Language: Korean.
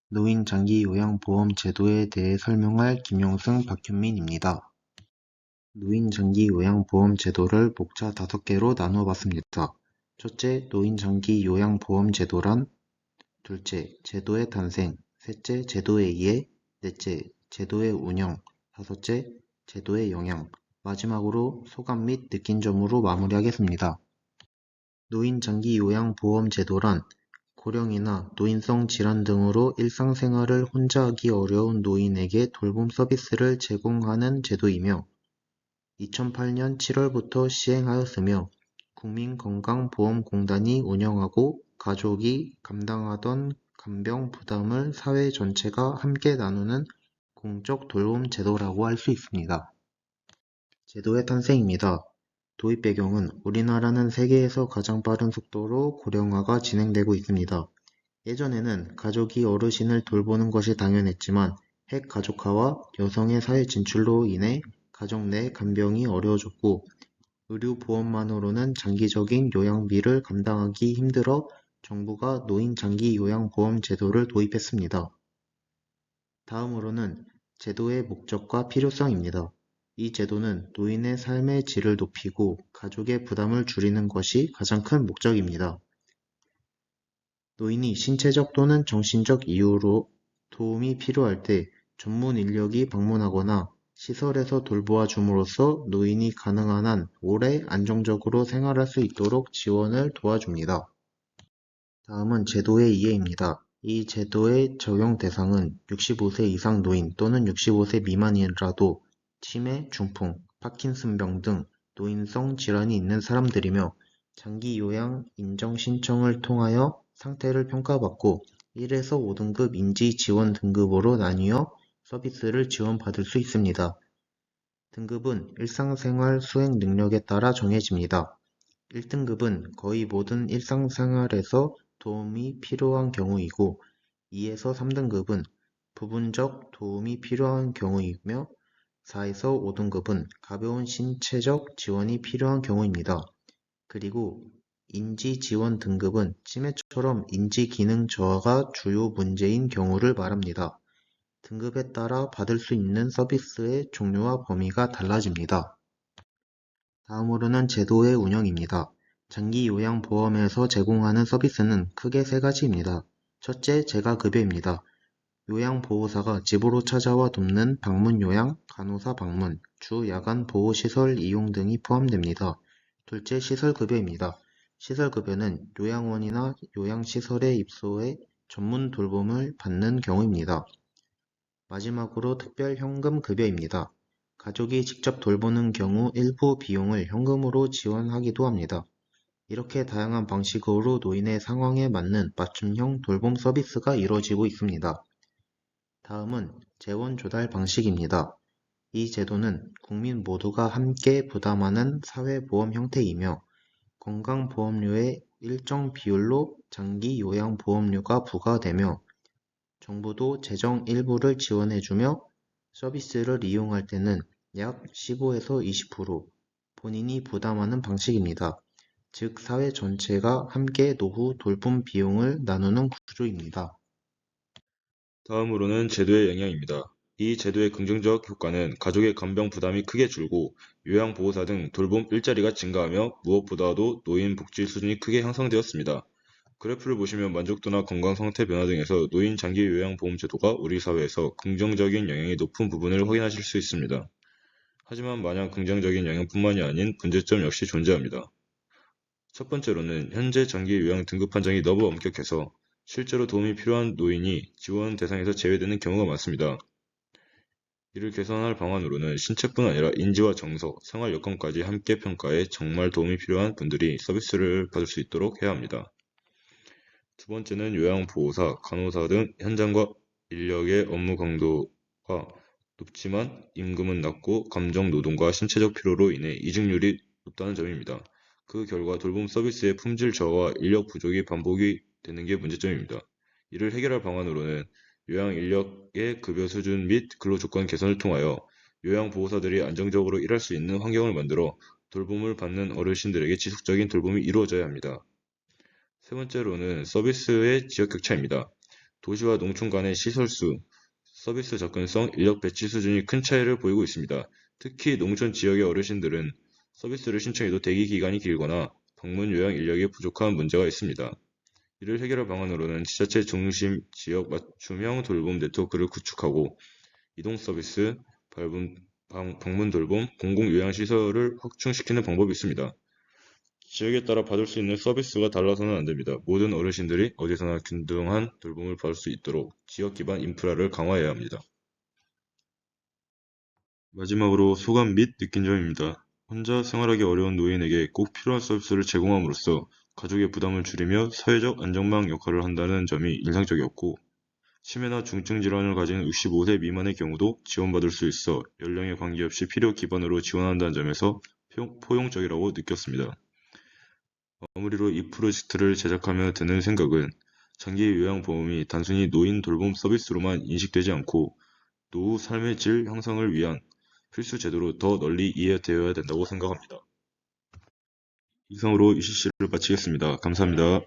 노인 장기 요양보험 제도에 대해 설명할 김용승, 박현민입니다. 노인 장기 요양보험 제도를 목차 5개로 나누어 봤습니다. 첫째, 노인 장기 요양보험 제도란. 둘째, 제도의 탄생. 셋째, 제도의 이해. 넷째, 제도의 운영. 다섯째, 제도의 영향. 마지막으로 소감 및 느낀 점으로 마무리하겠습니다. 노인 장기 요양보험 제도란 고령이나 노인성 질환 등으로 일상생활을 혼자 하기 어려운 노인에게 돌봄 서비스를 제공하는 제도이며 2008년 7월부터 시행하였으며 국민건강보험공단이 운영하고 가족이 감당하던 간병 부담을 사회 전체가 함께 나누는 공적 돌봄 제도라고 할 수 있습니다. 제도의 탄생입니다. 도입 배경은 우리나라는 세계에서 가장 빠른 속도로 고령화가 진행되고 있습니다. 예전에는 가족이 어르신을 돌보는 것이 당연했지만 핵가족화와 여성의 사회 진출로 인해 가족 내 간병이 어려워졌고 의료보험만으로는 장기적인 요양비를 감당하기 힘들어 정부가 노인 장기 요양보험 제도를 도입했습니다. 다음으로는 제도의 목적과 필요성입니다. 이 제도는 노인의 삶의 질을 높이고 가족의 부담을 줄이는 것이 가장 큰 목적입니다. 노인이 신체적 또는 정신적 이유로 도움이 필요할 때 전문 인력이 방문하거나 시설에서 돌보아 줌으로써 노인이 가능한 한 오래 안정적으로 생활할 수 있도록 지원을 도와줍니다. 다음은 제도의 이해입니다. 이 제도의 적용 대상은 65세 이상 노인 또는 65세 미만이라도 치매, 중풍, 파킨슨병 등 노인성 질환이 있는 사람들이며 장기 요양 인정 신청을 통하여 상태를 평가받고 1에서 5등급 인지 지원 등급으로 나뉘어 서비스를 지원받을 수 있습니다. 등급은 일상생활 수행 능력에 따라 정해집니다. 1등급은 거의 모든 일상생활에서 도움이 필요한 경우이고 2에서 3등급은 부분적 도움이 필요한 경우이며 4에서 5등급은 가벼운 신체적 지원이 필요한 경우입니다. 그리고 인지 지원 등급은 치매처럼 인지 기능 저하가 주요 문제인 경우를 말합니다. 등급에 따라 받을 수 있는 서비스의 종류와 범위가 달라집니다. 다음으로는 제도의 운영입니다. 장기요양보험에서 제공하는 서비스는 크게 3가지입니다. 첫째, 재가급여입니다. 요양보호사가 집으로 찾아와 돕는 방문요양, 간호사 방문, 주 야간 보호시설 이용 등이 포함됩니다. 둘째, 시설급여입니다. 시설급여는 요양원이나 요양시설에 입소해 전문 돌봄을 받는 경우입니다. 마지막으로 특별현금급여입니다. 가족이 직접 돌보는 경우 일부 비용을 현금으로 지원하기도 합니다. 이렇게 다양한 방식으로 노인의 상황에 맞는 맞춤형 돌봄 서비스가 이루어지고 있습니다. 다음은 재원 조달 방식입니다. 이 제도는 국민 모두가 함께 부담하는 사회보험 형태이며 건강보험료의 일정 비율로 장기요양보험료가 부과되며 정부도 재정 일부를 지원해주며 서비스를 이용할 때는 약 15에서 20% 본인이 부담하는 방식입니다. 즉 사회 전체가 함께 노후 돌봄 비용을 나누는 구조입니다. 다음으로는 제도의 영향입니다. 이 제도의 긍정적 효과는 가족의 간병 부담이 크게 줄고 요양보호사 등 돌봄 일자리가 증가하며 무엇보다도 노인 복지 수준이 크게 향상되었습니다. 그래프를 보시면 만족도나 건강 상태 변화 등에서 노인 장기 요양보험 제도가 우리 사회에서 긍정적인 영향이 높은 부분을 확인하실 수 있습니다. 하지만 마냥 긍정적인 영향뿐만이 아닌 문제점 역시 존재합니다. 첫 번째로는 현재 장기 요양 등급 판정이 너무 엄격해서 실제로 도움이 필요한 노인이 지원 대상에서 제외되는 경우가 많습니다. 이를 개선할 방안으로는 신체뿐 아니라 인지와 정서, 생활 여건까지 함께 평가해 정말 도움이 필요한 분들이 서비스를 받을 수 있도록 해야 합니다. 두 번째는 요양보호사, 간호사 등 현장과 인력의 업무 강도가 높지만 임금은 낮고 감정 노동과 신체적 피로로 인해 이직률이 높다는 점입니다. 그 결과 돌봄 서비스의 품질 저하와 인력 부족이 반복이 되는 게 문제점입니다. 이를 해결할 방안으로는 요양 인력의 급여 수준 및 근로 조건 개선을 통하여 요양보호사들이 안정적으로 일할 수 있는 환경을 만들어 돌봄을 받는 어르신들에게 지속적인 돌봄이 이루어져야 합니다. 세 번째로는 서비스의 지역 격차입니다. 도시와 농촌 간의 시설수, 서비스 접근성, 인력 배치 수준이 큰 차이를 보이고 있습니다. 특히 농촌 지역의 어르신들은 서비스를 신청해도 대기 기간이 길거나 방문 요양 인력이 부족한 문제가 있습니다. 이를 해결할 방안으로는 지자체 중심 지역 맞춤형 돌봄 네트워크를 구축하고 이동 서비스, 방문 돌봄, 공공 요양시설을 확충시키는 방법이 있습니다. 지역에 따라 받을 수 있는 서비스가 달라서는 안 됩니다. 모든 어르신들이 어디서나 균등한 돌봄을 받을 수 있도록 지역 기반 인프라를 강화해야 합니다. 마지막으로 소감 및 느낀 점입니다. 혼자 생활하기 어려운 노인에게 꼭 필요한 서비스를 제공함으로써 가족의 부담을 줄이며 사회적 안정망 역할을 한다는 점이 인상적이었고, 치매나 중증 질환을 가진 65세 미만의 경우도 지원받을 수 있어 연령에 관계없이 필요 기반으로 지원한다는 점에서 포용적이라고 느꼈습니다. 마무리로 이 프로젝트를 제작하며 드는 생각은 장기 요양보험이 단순히 노인 돌봄 서비스로만 인식되지 않고 노후 삶의 질 향상을 위한 필수 제도로 더 널리 이해되어야 된다고 생각합니다. 이상으로 UCC를 마치겠습니다. 감사합니다.